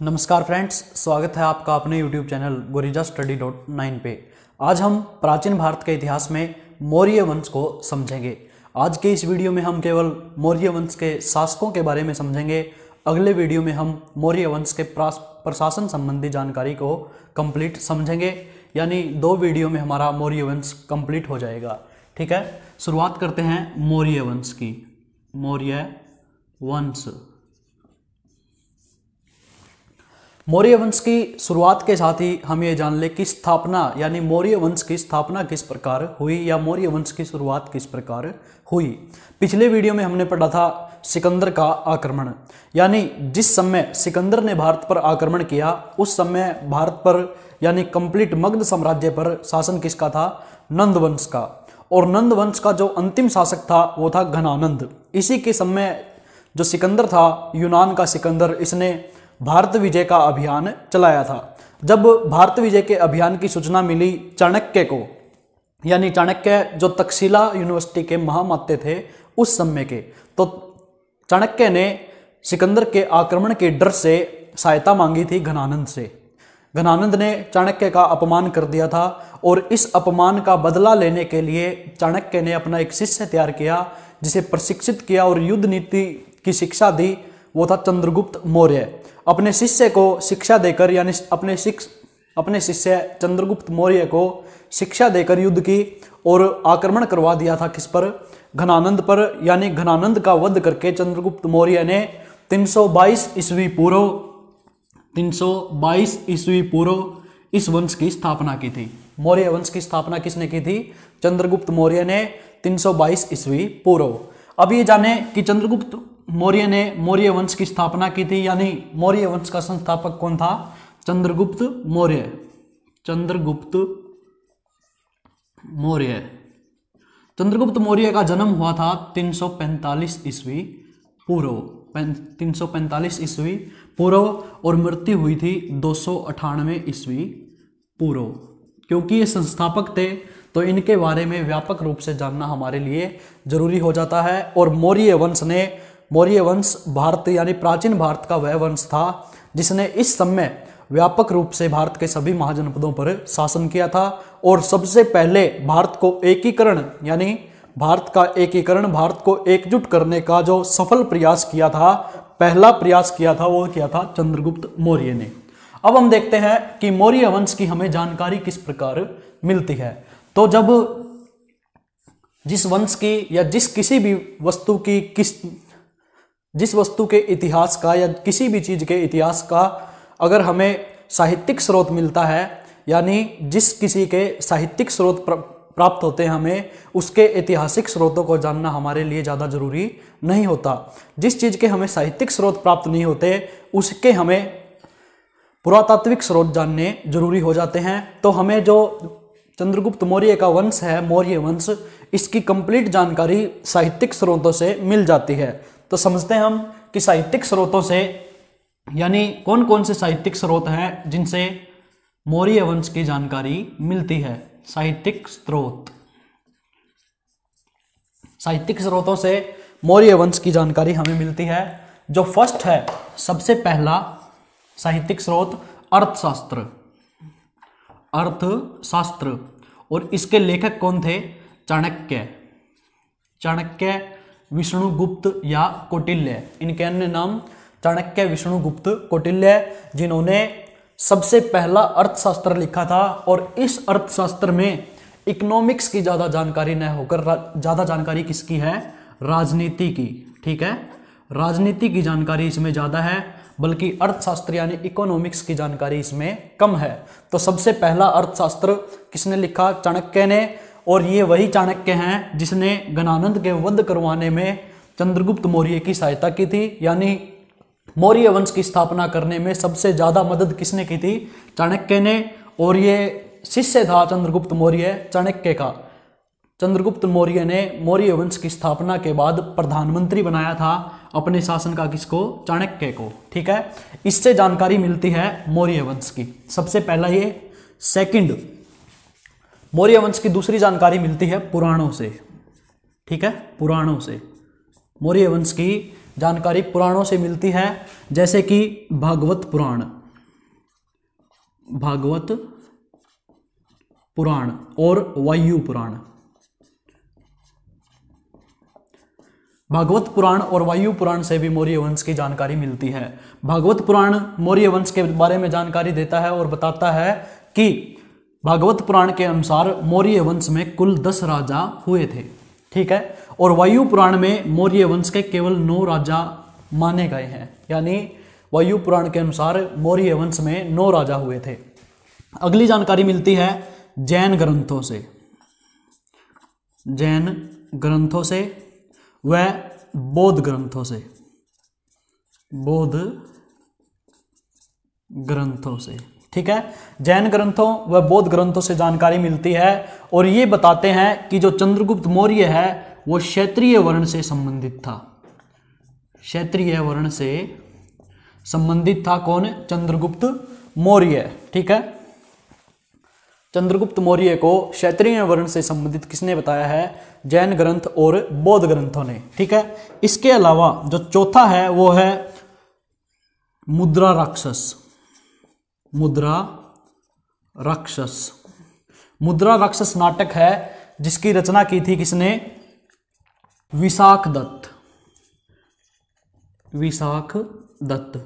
नमस्कार फ्रेंड्स, स्वागत है आपका अपने YouTube चैनल गोरिजा स्टडी.9 पे। आज हम प्राचीन भारत के इतिहास में मौर्य वंश को समझेंगे। आज के इस वीडियो में हम केवल मौर्य वंश के शासकों के बारे में समझेंगे। अगले वीडियो में हम मौर्य वंश के प्रशासन संबंधी जानकारी को कंप्लीट समझेंगे, यानी 2 वीडियो में हमारा मौर्य वंश कंप्लीट हो जाएगा। ठीक है, शुरुआत करते हैं मौर्य वंश की। मौर्य वंश, मौर्य वंश की शुरुआत के साथ ही हम ये जान ले कि स्थापना यानी मौर्य वंश की स्थापना किस प्रकार हुई या मौर्य वंश की शुरुआत किस प्रकार हुई। पिछले वीडियो में हमने पढ़ा था सिकंदर का आक्रमण, यानी जिस समय सिकंदर ने भारत पर आक्रमण किया उस समय भारत पर यानी कंप्लीट मगध साम्राज्य पर शासन किसका था? नंद वंश का। और नंद वंश का जो अंतिम शासक था वो था घनानंद। इसी के समय जो सिकंदर था, यूनान का सिकंदर, इसने भारत विजय का अभियान चलाया था। जब भारत विजय के अभियान की सूचना मिली चाणक्य को, यानी चाणक्य जो तक्षशिला यूनिवर्सिटी के महामात्य थे उस समय के, तो चाणक्य ने सिकंदर के आक्रमण के डर से सहायता मांगी थी घनानंद से। घनानंद ने चाणक्य का अपमान कर दिया था और इस अपमान का बदला लेने के लिए चाणक्य ने अपना एक शिष्य तैयार किया, जिसे प्रशिक्षित किया और युद्ध नीति की शिक्षा दी। वो था चंद्रगुप्त मौर्य। अपने शिष्य को शिक्षा देकर, यानी अपने शिष्य चंद्रगुप्त मौर्य को शिक्षा देकर युद्ध की और आक्रमण करवा दिया था किस पर? घनानंद पर। यानी घनानंद का वध करके चंद्रगुप्त मौर्य ने 322 ईस्वी पूर्व इस वंश की स्थापना की थी। मौर्य वंश की स्थापना किसने की थी? चंद्रगुप्त मौर्य ने 322 ईस्वी पूर्व। अब ये जाने कि चंद्रगुप्त मौर्य ने मौर्य वंश की स्थापना की थी, यानी मौर्य वंश का संस्थापक कौन था? चंद्रगुप्त मौर्य। चंद्रगुप्त मौर्य का जन्म हुआ था 345 ईस्वी पूर्व, 345 ईस्वी पूर्व, और मृत्यु हुई थी 298 ईस्वी पूर्व। क्योंकि ये संस्थापक थे तो इनके बारे में व्यापक रूप से जानना हमारे लिए जरूरी हो जाता है। और मौर्य वंश भारत यानी प्राचीन भारत का वह वंश था जिसने इस समय व्यापक रूप से भारत के सभी महाजनपदों पर शासन किया था। और सबसे पहले भारत को एकीकरण, यानी भारत को एकजुट करने का जो सफल प्रयास किया था, पहला प्रयास किया था, वो किया था चंद्रगुप्त मौर्य ने। अब हम देखते हैं कि मौर्य वंश की हमें जानकारी किस प्रकार मिलती है। तो जब जिस वंश की या जिस वस्तु के इतिहास का या किसी भी चीज के इतिहास का अगर हमें साहित्यिक स्रोत मिलता है, यानी जिस किसी के साहित्यिक स्रोत प्राप्त होते हैं, हमें उसके ऐतिहासिक स्रोतों को जानना हमारे लिए ज़्यादा जरूरी नहीं होता। जिस चीज़ के हमें साहित्यिक स्रोत प्राप्त नहीं होते उसके हमें पुरातात्विक स्रोत जानने जरूरी हो जाते हैं। तो हमें जो चंद्रगुप्त मौर्य का वंश है, मौर्य वंश, इसकी कंप्लीट जानकारी साहित्यिक स्रोतों से मिल जाती है। तो समझते हैं हम कि साहित्यिक स्रोतों से यानी कौन कौन से साहित्यिक स्रोत हैं जिनसे मौर्य वंश की जानकारी मिलती है। साहित्यिक स्रोतों से मौर्य वंश की जानकारी हमें मिलती है। जो फर्स्ट है, सबसे पहला साहित्यिक स्रोत अर्थशास्त्र। और इसके लेखक कौन थे? चाणक्य, विष्णुगुप्त या कौटिल्य। इनके अन्य नाम चाणक्य, विष्णुगुप्त, कौटिल्य, जिन्होंने सबसे पहला अर्थशास्त्र लिखा था। और इस अर्थशास्त्र में इकोनॉमिक्स की ज्यादा जानकारी न होकर ज्यादा जानकारी किसकी है? राजनीति की। ठीक है, राजनीति की जानकारी इसमें ज्यादा है, बल्कि अर्थशास्त्र यानी इकोनॉमिक्स की जानकारी इसमें कम है। तो सबसे पहला अर्थशास्त्र किसने लिखा? चाणक्य ने। और ये वही चाणक्य हैं जिसने घनानंद के वध करवाने में चंद्रगुप्त मौर्य की सहायता की थी। यानी मौर्य वंश की स्थापना करने में सबसे ज्यादा मदद किसने की थी? चाणक्य ने। और ये शिष्य था चंद्रगुप्त मौर्य चाणक्य का। चंद्रगुप्त मौर्य ने मौर्य वंश की स्थापना के बाद प्रधानमंत्री बनाया था अपने शासन का किसको? चाणक्य को। ठीक है, इससे जानकारी मिलती है मौर्य वंश की। सबसे पहला ये। सेकंड, मौर्य वंश की दूसरी जानकारी मिलती है पुराणों से। ठीक है, पुराणों से मौर्य वंश की जानकारी पुराणों से मिलती है, जैसे कि भागवत पुराण। भागवत पुराण और वायु पुराण। भागवत पुराण और वायु पुराण से भी मौर्य वंश की जानकारी मिलती है। भागवत पुराण मौर्य वंश के बारे में जानकारी देता है और बताता है कि भागवत पुराण के अनुसार मौर्य वंश में कुल 10 राजा हुए थे, ठीक है। और वायु पुराण में मौर्य वंश के केवल 9 राजा माने गए हैं, यानी वायु पुराण के अनुसार मौर्य वंश में 9 राजा हुए थे। अगली जानकारी मिलती है जैन ग्रंथों से, जैन ग्रंथों से व बौद्ध ग्रंथों से, बौद्ध ग्रंथों से, ठीक है। जैन ग्रंथों व बौद्ध ग्रंथों से जानकारी मिलती है और ये बताते हैं कि जो चंद्रगुप्त मौर्य है वो क्षत्रिय वर्ण से संबंधित था, क्षत्रिय वर्ण से संबंधित था। कौन? चंद्रगुप्त मौर्य, ठीक है। चंद्रगुप्त मौर्य को क्षत्रिय वर्ण से संबंधित किसने बताया है? जैन ग्रंथ और बौद्ध ग्रंथों ने, ठीक है। इसके अलावा जो चौथा है वो है मुद्रा राक्षस, मुद्रा राक्षस। मुद्रा राक्षस नाटक है जिसकी रचना की थी किसने? विशाख दत्त, विशाख दत्त।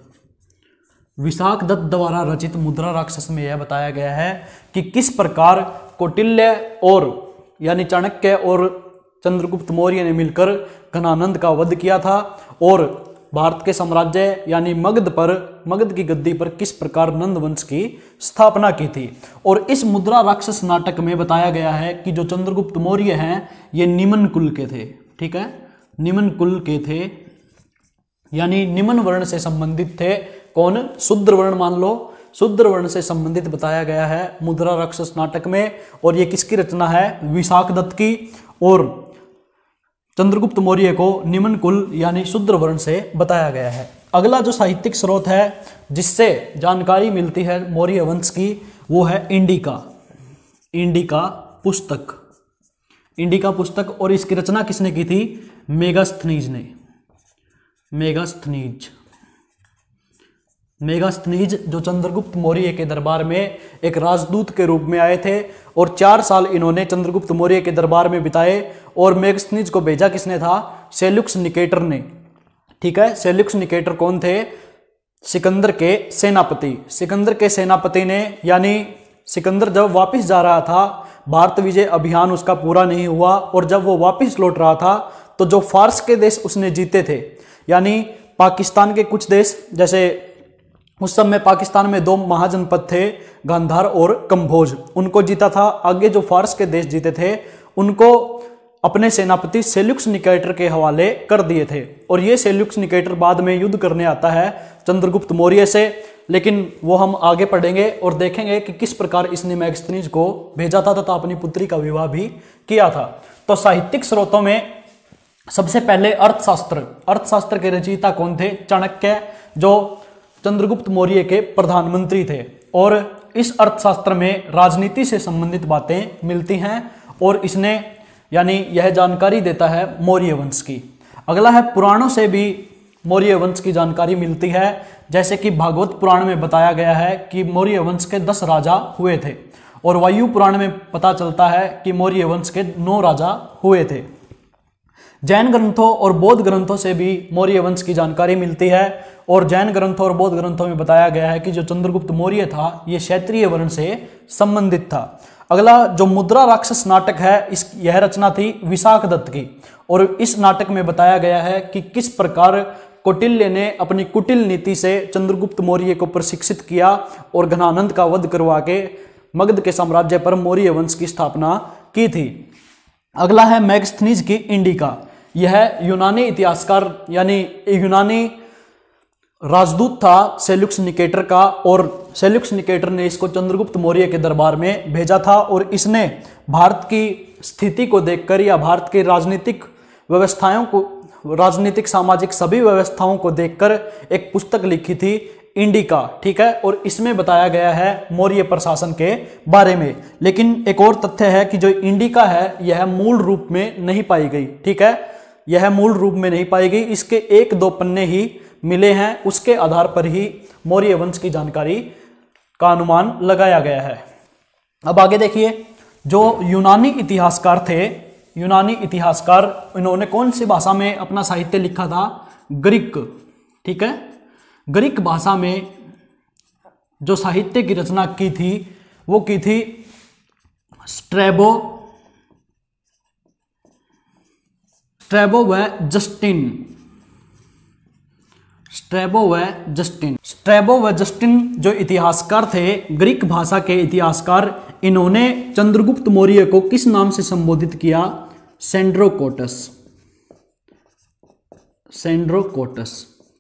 विशाख दत्त द्वारा रचित मुद्रा राक्षस में यह बताया गया है कि किस प्रकार कौटिल्य और यानी चाणक्य और चंद्रगुप्त मौर्य ने मिलकर घनानंद का वध किया था और भारत के साम्राज्य यानी मगध की गद्दी पर किस प्रकार नंद वंश की स्थापना की थी। और इस मुद्रा राक्षस नाटक में बताया गया है कि जो चंद्रगुप्त मौर्य हैं ये निम्न कुल के थे, ठीक है, निम्न कुल के थे, यानी निम्न वर्ण से संबंधित थे। कौन? शूद्र वर्ण मान लो, शूद्र वर्ण से संबंधित बताया गया है मुद्रा राक्षस नाटक में। और ये किसकी रचना है? विशाख दत्त की। और चंद्रगुप्त मौर्य को निम्न कुल यानी शूद्र वर्ण से बताया गया है। अगला जो साहित्यिक स्रोत है जिससे जानकारी मिलती है मौर्य वंश की वो है इंडिका, इंडिका पुस्तक, इंडिका पुस्तक। और इसकी रचना किसने की थी? मेगास्थनीज ने, मेगास्थनीज। मेगास्थनीज जो चंद्रगुप्त मौर्य के दरबार में एक राजदूत के रूप में आए थे और 4 साल इन्होंने चंद्रगुप्त मौर्य के दरबार में बिताए। और मेगास्थनीज को भेजा किसने था? सेल्यूकस निकेटर ने, ठीक है। सेल्यूकस निकेटर कौन थे? सिकंदर के सेनापति। सिकंदर के सेनापति ने, यानी सिकंदर जब वापस जा रहा था, भारत विजय अभियान उसका पूरा नहीं हुआ और जब वो वापस लौट रहा था तो जो फारस के देश उसने जीते थे, यानी पाकिस्तान के कुछ देश, जैसे उस समय पाकिस्तान में 2 महाजनपद थे, गांधार और कंभोज, उनको जीता था। आगे जो फारस के देश जीते थे उनको अपने सेनापति सेल्यूकस निकेटर के हवाले कर दिए थे। और ये सेल्यूकस निकेटर बाद में युद्ध करने आता है चंद्रगुप्त मौर्य से, लेकिन वो हम आगे पढ़ेंगे और देखेंगे कि किस प्रकार इसने मेगास्थनीज को भेजा था तथा अपनी पुत्री का विवाह भी किया था। तो साहित्यिक स्रोतों में सबसे पहले अर्थशास्त्र, अर्थशास्त्र के रचयिता कौन थे? चाणक्य, जो चंद्रगुप्त मौर्य के प्रधानमंत्री थे। और इस अर्थशास्त्र में राजनीति से संबंधित बातें मिलती हैं और इसने, यानी यह जानकारी देता है मौर्य वंश की। अगला है पुराणों से भी मौर्य वंश की जानकारी मिलती है, जैसे कि भागवत पुराण में बताया गया है कि मौर्य वंश के 10 राजा हुए थे और वायु पुराण में पता चलता है कि मौर्य वंश के 9 राजा हुए थे। जैन ग्रंथों और बौद्ध ग्रंथों से भी मौर्य वंश की जानकारी मिलती है और जैन ग्रंथों और बौद्ध ग्रंथों में बताया गया है कि जो चंद्रगुप्त मौर्य था ये क्षत्रिय वर्ण से संबंधित था। अगला जो मुद्रा राक्षस नाटक है, यह रचना थी विशाख दत्त की और इस नाटक में बताया गया है कि किस प्रकार कौटिल्य ने अपनी कुटिल नीति से चंद्रगुप्त मौर्य को प्रशिक्षित किया और घनानंद का वध करवा के मगध के साम्राज्य पर मौर्य वंश की स्थापना की थी। अगला है मेगास्थनीज की इंडिका। यह यूनानी इतिहासकार यानी यूनानी राजदूत था सेल्यूकस निकेटर का और सेल्यूकस निकेटर ने इसको चंद्रगुप्त मौर्य के दरबार में भेजा था और इसने भारत की स्थिति को देखकर या भारत के राजनीतिक व्यवस्थाओं को, राजनीतिक सामाजिक सभी व्यवस्थाओं को देखकर एक पुस्तक लिखी थी इंडिका, ठीक है। और इसमें बताया गया है मौर्य प्रशासन के बारे में। लेकिन एक और तथ्य है कि जो इंडिका है यह मूल रूप में नहीं पाई गई, ठीक है, यह मूल रूप में नहीं पाई गई। इसके 1-2 पन्ने ही मिले हैं, उसके आधार पर ही मौर्य वंश की जानकारी का अनुमान लगाया गया है। अब आगे देखिए, जो यूनानी इतिहासकार थे, यूनानी इतिहासकार, इन्होंने कौन सी भाषा में अपना साहित्य लिखा था? ग्रीक। ठीक है, ग्रीक भाषा में जो साहित्य की रचना की थी वो की थी स्ट्रैबो व जस्टिन। स्ट्रैबो व जस्टिन जो इतिहासकार थे, ग्रीक भाषा के इतिहासकार, इन्होंने चंद्रगुप्त मौर्य को किस नाम से संबोधित किया? सेंड्रोकोटस।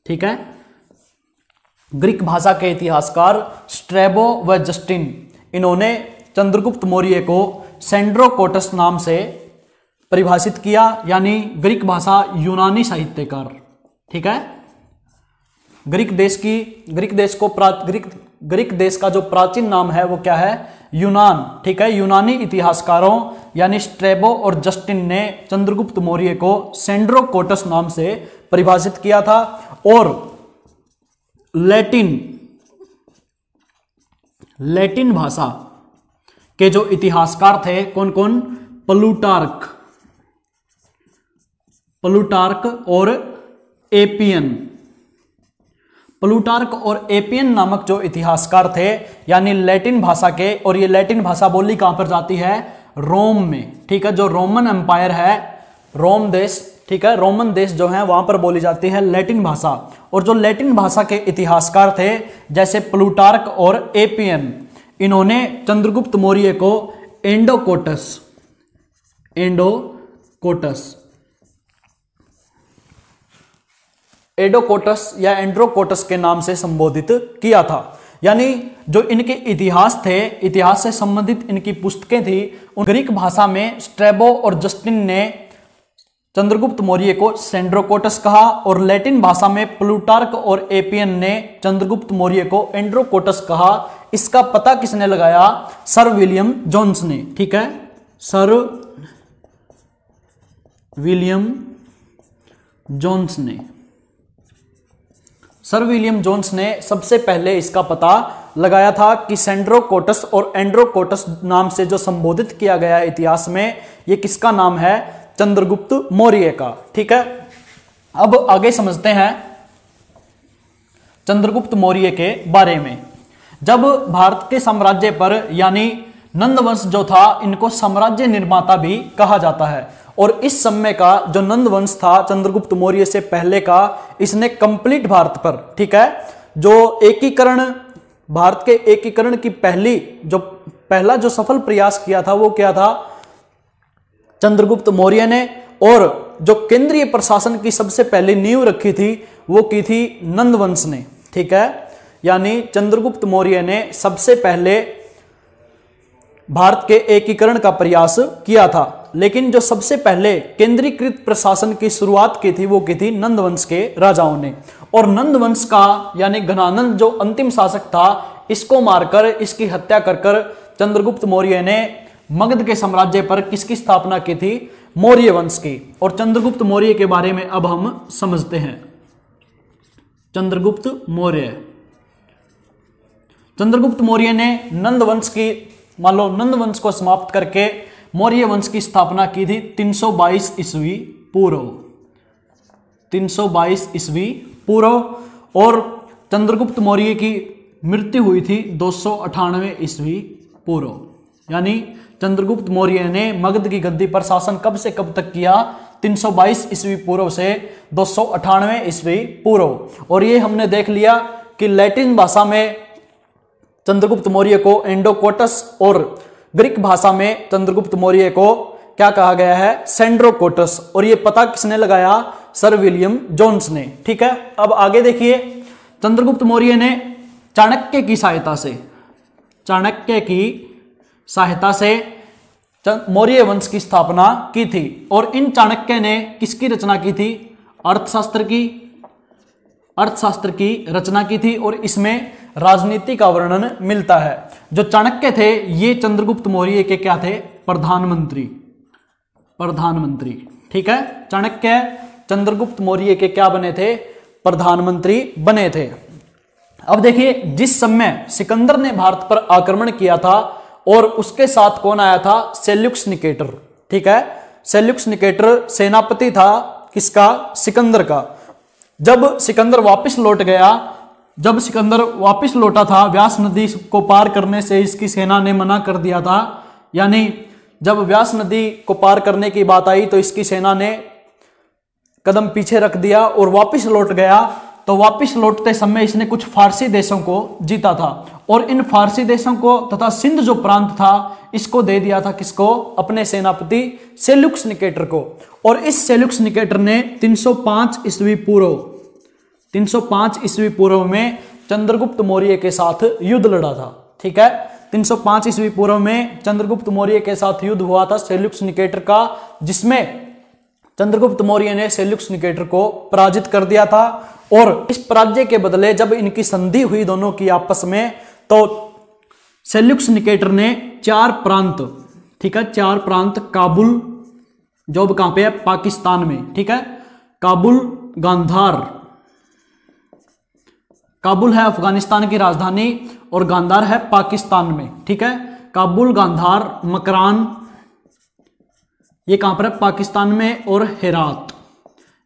ठीक है, ग्रीक भाषा के इतिहासकार स्ट्रैबो व जस्टिन, इन्होंने चंद्रगुप्त मौर्य को सेंड्रोकोटस नाम से परिभाषित किया, यानी ग्रीक भाषा यूनानी साहित्यकार। ठीक है, ग्रीक देश का जो प्राचीन नाम है वो क्या है? यूनान। ठीक है, यूनानी इतिहासकारों यानी स्ट्रैबो और जस्टिन ने चंद्रगुप्त मौर्य को सेंड्रोकोटस नाम से परिभाषित किया था। और लैटिन भाषा के जो इतिहासकार थे, कौन कौन? प्लूटार्क और एपियन। प्लूटार्क और एपियन नामक जो इतिहासकार थे, यानी लैटिन भाषा के, और ये लैटिन भाषा बोली कहां पर जाती है? रोम में। ठीक है, जो रोमन एम्पायर है, रोम देश, ठीक है, रोमन देश जो है वहां पर बोली जाती है लैटिन भाषा। और जो लैटिन भाषा के इतिहासकार थे जैसे प्लूटार्क और एपियन, इन्होंने चंद्रगुप्त मौर्य को एंडोकोटस या एंड्रोकोटस के नाम से संबोधित किया था। यानी जो इनके इतिहास थे, इतिहास से संबंधित इनकी पुस्तकें थी, उन ग्रीक भाषा में स्ट्रैबो और जस्टिन ने चंद्रगुप्त मौर्य को सेंड्रोकोटस कहा, और लैटिन भाषा में प्लूटार्क और एपियन ने चंद्रगुप्त मौर्य को एंड्रोकोटस कहा। इसका पता किसने लगाया? सर विलियम जोन्स ने। ठीक है, सर विलियम जोन्स ने सबसे पहले इसका पता लगाया था कि सेंड्रोकोटस और एंड्रोकोटस नाम से जो संबोधित किया गया है इतिहास में, ये किसका नाम है? चंद्रगुप्त मौर्य का। ठीक है, अब आगे समझते हैं चंद्रगुप्त मौर्य के बारे में। जब भारत के साम्राज्य पर, यानी नंद वंश जो था, इनको साम्राज्य निर्माता भी कहा जाता है। और इस समय का जो नंद वंश था चंद्रगुप्त मौर्य से पहले का, इसने कंप्लीट भारत पर, ठीक है, जो एकीकरण, भारत के एकीकरण की पहला जो सफल प्रयास किया था वो क्या था? चंद्रगुप्त मौर्य ने। और जो केंद्रीय प्रशासन की सबसे पहली नींव रखी थी वो की थी नंद वंश ने। ठीक है, यानी चंद्रगुप्त मौर्य ने सबसे पहले भारत के एकीकरण का प्रयास किया था। लेकिन जो सबसे पहले केंद्रीकृत प्रशासन की शुरुआत की थी वो की थी नंद वंश के राजाओं ने। और नंद वंश का यानी घनानंद जो अंतिम शासक था, इसको मारकर, इसकी हत्या कर चंद्रगुप्त मौर्य ने मगध के साम्राज्य पर किसकी स्थापना की थी? मौर्य वंश की। और चंद्रगुप्त मौर्य के बारे में अब हम समझते हैं। चंद्रगुप्त मौर्य ने नंद वंश की, मान लो नंद वंश को समाप्त करके मौर्य वंश की स्थापना की थी 322 ईस्वी पूर्व। 322 ईस्वी पूर्व। और चंद्रगुप्त मौर्य की मृत्यु हुई थी 298 ईस्वी पूर्व। यानी चंद्रगुप्त मौर्य ने मगध की गद्दी पर शासन कब से कब तक किया? 322 ईस्वी पूर्व से 298 ईस्वी पूर्व। और ये हमने देख लिया कि लैटिन भाषा में चंद्रगुप्त मौर्य को एंडोकोटस और ग्रीक भाषा में चंद्रगुप्त मौर्य को क्या कहा गया है? सेंड्रोकोटस। और ये पता किसने लगाया? सर विलियम जोन्स ने। ठीक है, अब आगे देखिए, चंद्रगुप्त मौर्य ने चाणक्य की सहायता से मौर्य वंश की स्थापना की थी। और इन चाणक्य ने किसकी रचना की थी? अर्थशास्त्र की रचना की थी। और इसमें राजनीति का वर्णन मिलता है। जो चाणक्य थे ये चंद्रगुप्त मौर्य के क्या थे? प्रधानमंत्री। ठीक है, चाणक्य चंद्रगुप्त मौर्य के क्या बने थे? प्रधानमंत्री बने थे। अब देखिए, जिस समय सिकंदर ने भारत पर आक्रमण किया था और उसके साथ कौन आया था, सेल्यूकस निकेटर, ठीक है। सेल्यूकस निकेटर सेनापति था किसका, सिकंदर का। जब सिकंदर वापस लौटा था, व्यास नदी को पार करने से इसकी सेना ने मना कर दिया था। यानी जब व्यास नदी को पार करने की बात आई तो इसकी सेना ने कदम पीछे रख दिया और वापस लौट गया। तो वापस लौटते समय इसने कुछ फारसी देशों को जीता था और इन फारसी देशों को तथा सिंध जो प्रांत था इसको दे दिया था किसको, अपने सेनापति सेल्यूकस निकेटर को। और इस सेल्यूकस निकेटर ने 305 ईस्वी पूर्व में चंद्रगुप्त मौर्य के साथ युद्ध लड़ा था, ठीक है। 305 ईस्वी पूर्व में चंद्रगुप्त मौर्य के साथ युद्ध हुआ था सेल्यूकस निकेटर का, जिसमें चंद्रगुप्त मौर्य ने सेल्यूकस निकेटर को पराजित कर दिया था। और इस पराजय के बदले जब इनकी संधि हुई दोनों की आपस में, तो सेल्यूकस निकेटर ने 4 प्रांत, ठीक है, 4 प्रांत, काबुल जो अब कहां पे है, पाकिस्तान में, ठीक है, काबुल, गांधार, काबुल है अफगानिस्तान की राजधानी और गांधार है पाकिस्तान में, ठीक है। काबुल, गांधार, मकरान ये कहां पर है, पाकिस्तान में, और हेरात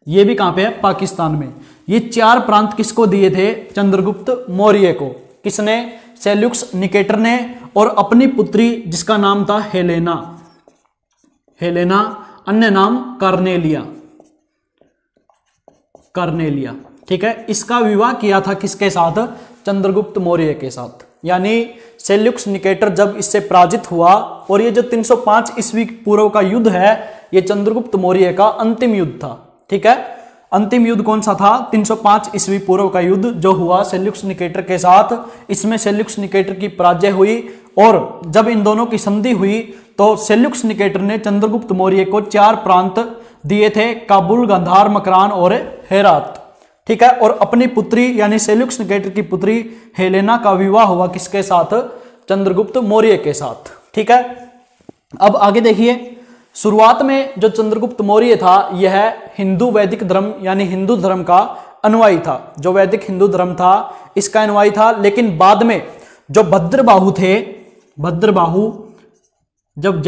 ये भी कहां पे है, पाकिस्तान में। ये 4 प्रांत किसको दिए थे, चंद्रगुप्त मौर्य को। किसने, सेल्यूकस निकेटर ने, और अपनी पुत्री जिसका नाम था हेलेना, अन्य नाम कार्नेलिया, ठीक है। इसका विवाह किया था किसके साथ, चंद्रगुप्त मौर्य के साथ। यानी सेल्यूकस निकेटर जब इससे पराजित हुआ, और ये जो 305 ईस्वी पूर्व का युद्ध है ये चंद्रगुप्त मौर्य का अंतिम युद्ध था, ठीक है। अंतिम युद्ध कौन सा था, 305 ईस्वी पूर्व का युद्ध जो हुआ सेल्यूकस निकेटर के साथ। इसमें सेल्यूकस निकेटर की पराजय हुई और जब इन दोनों की संधि हुई तो सेल्यूकस निकेटर ने चंद्रगुप्त मौर्य को 4 प्रांत दिए थे, काबुल, गांधार, मकरान और हेरात, ठीक है। और अपनी पुत्री यानी सेल्यूकस निकेटर की पुत्री हेलेना का विवाह हुआ किसके साथ, चंद्रगुप्त मौर्य के साथ, ठीक है। अब आगे देखिए, शुरुआत में जो चंद्रगुप्त मौर्य था यह हिंदू वैदिक धर्म यानी हिंदू धर्म का अनुयायी था। जो वैदिक हिंदू धर्म था इसका अनुयायी था। लेकिन बाद में जो भद्रबाहु थे, जब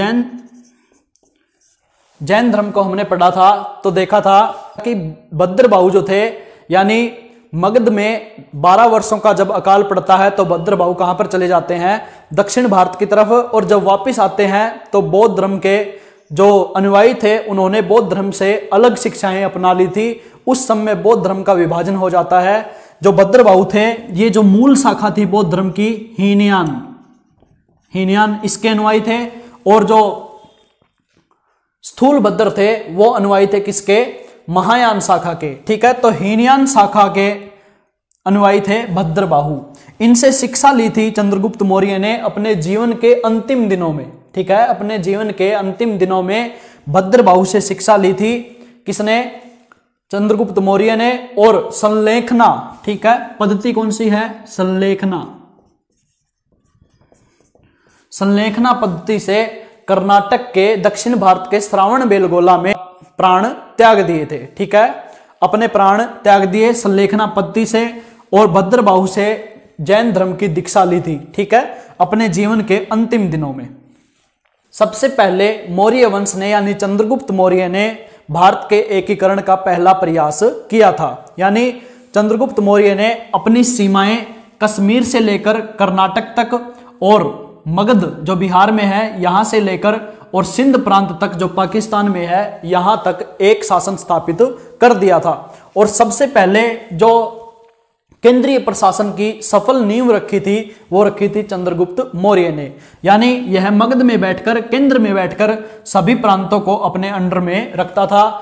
जैन धर्म को हमने पढ़ा था तो देखा था कि भद्रबाहु जो थे, यानी मगध में 12 वर्षों का जब अकाल पड़ता है तो भद्रबाहु कहां पर चले जाते हैं, दक्षिण भारत की तरफ। और जब वापस आते हैं तो बौद्ध धर्म के जो अनुयायी थे उन्होंने बौद्ध धर्म से अलग शिक्षाएं अपना ली थी। उस समय बौद्ध धर्म का विभाजन हो जाता है। जो भद्रबाहु थे ये जो मूल शाखा थी बौद्ध धर्म की, हीनयान इसके अनुयायी थे। और जो स्थूल भद्र थे वो अनुयायी थे किसके, महायान शाखा के, ठीक है। तो हीनयान शाखा के अनुयायी थे भद्रबाहु। इनसे शिक्षा ली थी चंद्रगुप्त मौर्य ने अपने जीवन के अंतिम दिनों में, ठीक है। अपने जीवन के अंतिम दिनों में भद्रबाहु से शिक्षा ली थी किसने, चंद्रगुप्त मौर्य ने। और संलेखना, ठीक है, पद्धति कौन सी है, संलेखना पद्धति से कर्नाटक के दक्षिण भारत के श्रावण बेलगोला में प्राण त्याग दिए थे, ठीक है। अपने प्राण त्याग दिए संलेखना पद्धति से। और भद्रबाहु से जैन धर्म की दीक्षा ली थी, ठीक है, अपने जीवन के अंतिम दिनों में। सबसे पहले मौर्य वंश ने यानी चंद्रगुप्त मौर्य ने भारत के एकीकरण का पहला प्रयास किया था। यानी चंद्रगुप्त मौर्य ने अपनी सीमाएं कश्मीर से लेकर कर्नाटक तक और मगध जो बिहार में है यहां से लेकर और सिंध प्रांत तक जो पाकिस्तान में है यहां तक एक शासन स्थापित कर दिया था। और सबसे पहले जो केंद्रीय प्रशासन की सफल नींव रखी थी वो रखी थी चंद्रगुप्त मौर्य ने। यानी यह मगध में बैठकर, केंद्र में बैठकर सभी प्रांतों को अपने अंडर में रखता था।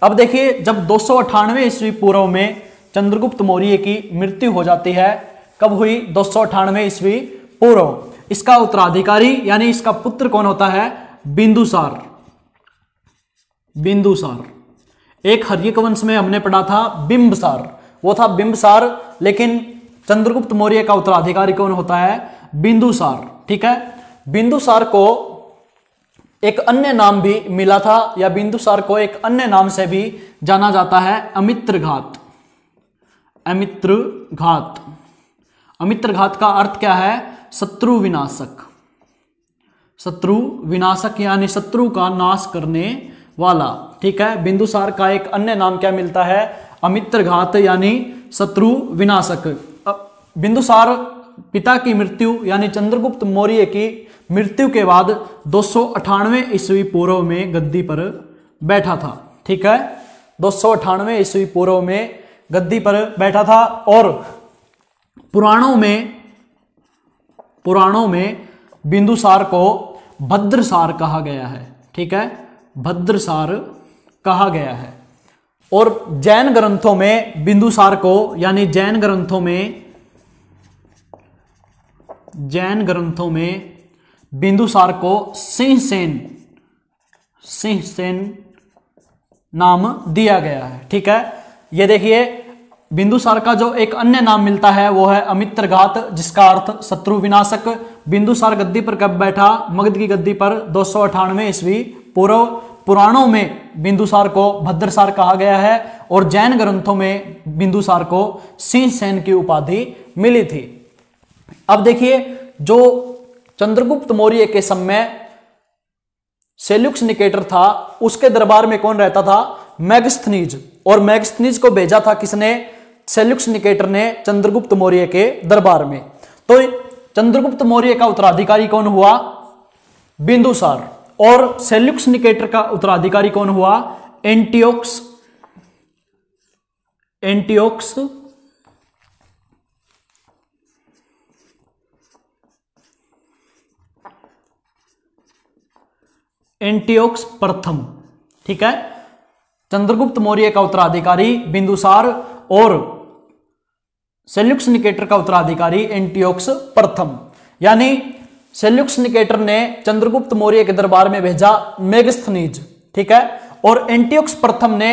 अब देखिए, जब 298 ईस्वी पूर्व में चंद्रगुप्त मौर्य की मृत्यु हो जाती है, कब हुई, 298 ईस्वी पूर्व। इसका उत्तराधिकारी यानी इसका पुत्र कौन होता है, बिंदुसार। एक हर्यक वंश में हमने पढ़ा था बिंबसार, वो था बिंबसार। लेकिन चंद्रगुप्त मौर्य का उत्तराधिकारी कौन होता है, बिंदुसार, ठीक है। बिंदुसार को एक अन्य नाम भी मिला था, या बिंदुसार को एक अन्य नाम से भी जाना जाता है, अमित्रघात। अमित्रघात का अर्थ क्या है? शत्रु विनाशक। शत्रु विनाशक यानी शत्रु का नाश करने वाला। ठीक है, बिंदुसार का एक अन्य नाम क्या मिलता है? अमित्रघात यानी शत्रु विनाशक। बिंदुसार पिता की मृत्यु यानी चंद्रगुप्त मौर्य की मृत्यु के बाद 298 ईस्वी पूर्व में गद्दी पर बैठा था। ठीक है, 298 ईस्वी पूर्व में गद्दी पर बैठा था। और पुराणों में बिंदुसार को भद्रसार कहा गया है। ठीक है, भद्रसार कहा गया है। और जैन ग्रंथों में बिंदुसार को यानी जैन ग्रंथों में बिंदुसार को सिंहसेन नाम दिया गया है। ठीक है, ये देखिए बिंदुसार का जो एक अन्य नाम मिलता है वो है अमित्रघात, जिसका अर्थ शत्रु विनाशक। बिंदुसार गद्दी पर कब बैठा? मगध की गद्दी पर 298 ईस्वी पूर्व। पुराणों में बिंदुसार को भद्रसार कहा गया है और जैन ग्रंथों में बिंदुसार को सिंहसेन की उपाधि मिली थी। अब देखिए, जो चंद्रगुप्त मौर्य के समय सेल्यूकस निकेटर था, उसके दरबार में कौन रहता था? मेगस्थनीज। और मेगस्थनीज को भेजा था किसने? सेल्यूकस निकेटर ने चंद्रगुप्त मौर्य के दरबार में। तो चंद्रगुप्त मौर्य का उत्तराधिकारी कौन हुआ? बिंदुसार। और सेल्यूकस निकेटर का उत्तराधिकारी कौन हुआ? एंटियोक्स प्रथम। ठीक है, चंद्रगुप्त मौर्य का उत्तराधिकारी बिंदुसार और सेल्यूकस निकेटर का उत्तराधिकारी एंटियोक्स प्रथम। यानी सेल्यूकस निकेटर ने चंद्रगुप्त मौर्य के दरबार में भेजा मेगस्थनीज। ठीक है, और एंटियोक्स प्रथम ने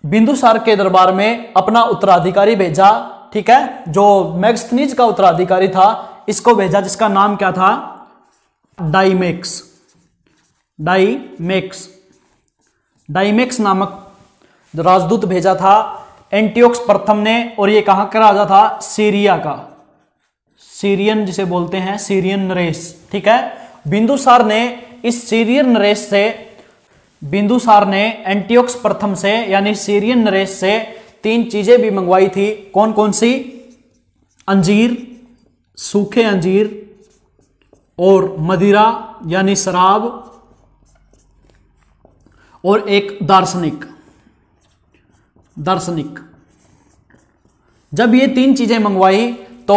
बिंदुसार के दरबार में अपना उत्तराधिकारी भेजा। ठीक है, जो मेगस्थनीज का उत्तराधिकारी था इसको भेजा, जिसका नाम क्या था? डाइमेक्स नामक राजदूत भेजा था एंटियोक्स प्रथम ने। और ये कहां का राजा था? सीरिया का, सीरियन जिसे बोलते हैं, सीरियन नरेश। ठीक है, बिंदुसार ने एंटियोक्स प्रथम से यानी सीरियन नरेश से 3 चीजें भी मंगवाई थी। कौन कौन सी? अंजीर, सूखे अंजीर, और मदिरा यानी शराब, और एक दार्शनिक। जब ये 3 चीजें मंगवाई तो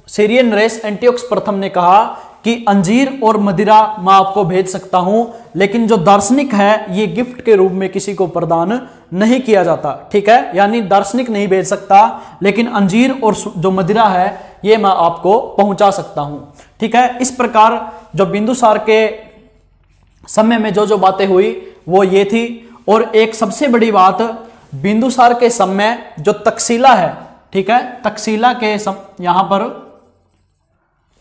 सीरियन नरेश एंटियोक्स प्रथम ने कहा कि अंजीर और मदिरा मैं आपको भेज सकता हूं, लेकिन जो दार्शनिक है ये गिफ्ट के रूप में किसी को प्रदान नहीं किया जाता। ठीक है, यानी दार्शनिक नहीं भेज सकता, लेकिन अंजीर और जो मदिरा है ये मैं आपको पहुंचा सकता हूं। ठीक है, इस प्रकार जो बिंदुसार के समय में जो बातें हुई वो ये थी। और एक सबसे बड़ी बात, बिंदुसार के समय जो तक्षशिला है, ठीक है, तक्षशिला के यहां पर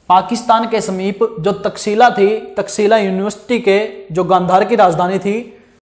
पाकिस्तान के समीप जो तक्षशिला थी, तक्षशिला यूनिवर्सिटी के जो गांधार की राजधानी थी,